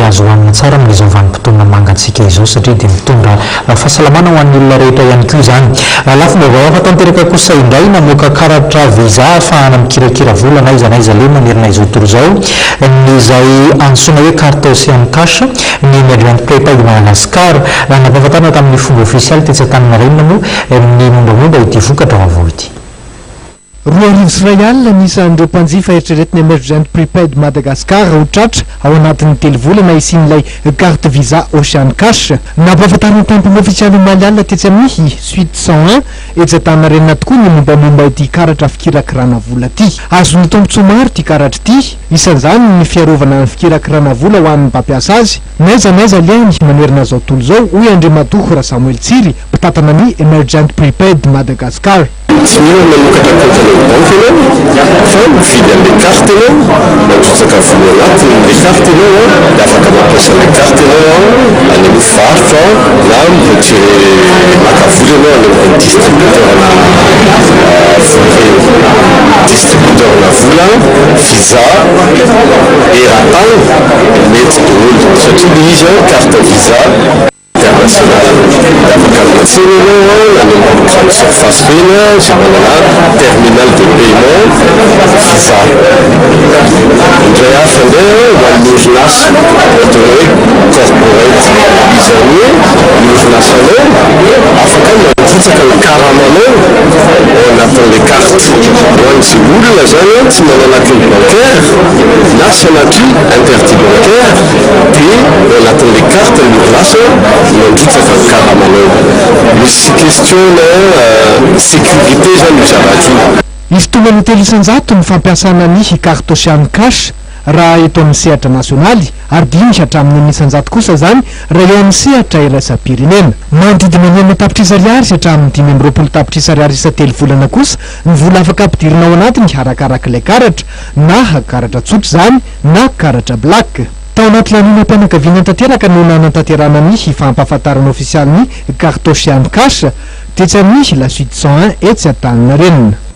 azo hoanina tsara amin'izao vanim-potoana mangatsika izao satria dia mitondra fahasalamana ho an'ny olona rehetra ihany koa izany. Lafim-baovao afa tanteraka kosa indray namoaka karatra visa ahafahana mikirakira vola na aiza le manerana izao tontolo izao izay antsoina hoe carte Ocean Cash ny Emergent Prepaid Madagascar nampahafantarina tamin'ny fomba ofisialy tetsy Antaninarenina moa ny mombamomba ity vokatra vaovao ity. R$1000 nisan'ireo mpanjifa eritreretin'ny Emergent Prepaid Madagascar ho tratra ao anatin'ny 3 volana isian'ilay carte visa Ocean Cash. Nampahafantarina tamin'ny ofisialy Maliala tetsy amin'ny suite 101 etsy Antaninarenina tokoa ny mombamomba ity karatra fikirakirana vola ity. Azony tombotsoa maro ity karatra ity, isan'izany ny fiarovana ny fikirakirana vola ho an'ny mpampiasa azy. Naiza liany manerana zao tontolo zao, hoy Andriamatoa Rasamuel Tsiry, mpitantana ny Emergent Prepaid Madagascar. Tsy mino manokatra kontan'ny banky ianao fa mividy an'ilay carte ianao mandrotsaka vola anatin'ilay carte ianao dia afaka mampiasa an'ilay carte ianao any amin'ny varotra na mibotire maka vola ianao any amin'ny distributeurna vola visa eran-tany mety daholo satria ilay izy carte visa international d'afaka amin'atsena ianao any amin'ny grande surface reny zay manana terminal de paiement visa indray hafa indray ho an'ny orinasa atao hoe corporate izany hoe ny orinasanao afaka mandrotsaka ny karamanao ao anatin'ilay carte ho an'izay olona zany tsy manana compte bancaire na sanatria interdit bancaire dia ao anatin'ilay carte ny orinasa mandrotsaka ny karamanao. Misy question sécurité zany io zavatra io. Ifotoanany 300 ny fampiasana ny carte Ocean Cash raha eto amin'ny sehatra nasionaly ary 5 hatramin'ny 100 kosa zany raha eo amin'ny sehatra iraisam-pirenena. Manodidina ny 1 tapitrisa ariary sy hatramin'ny 520 tapitrisa ariary isa 3 volana kosa ny vola afaka ampidirina ao anatiny arakarak'ilay karatra na karatra tsotra zany na karatra black. Tao anaty lanonam-pianakaviana tanteraka no nanantanterana ny fampahafantarana ofisialy ny carte Ocean Cash tetsy amin'ny la suite 101 etsy Antaninarenina.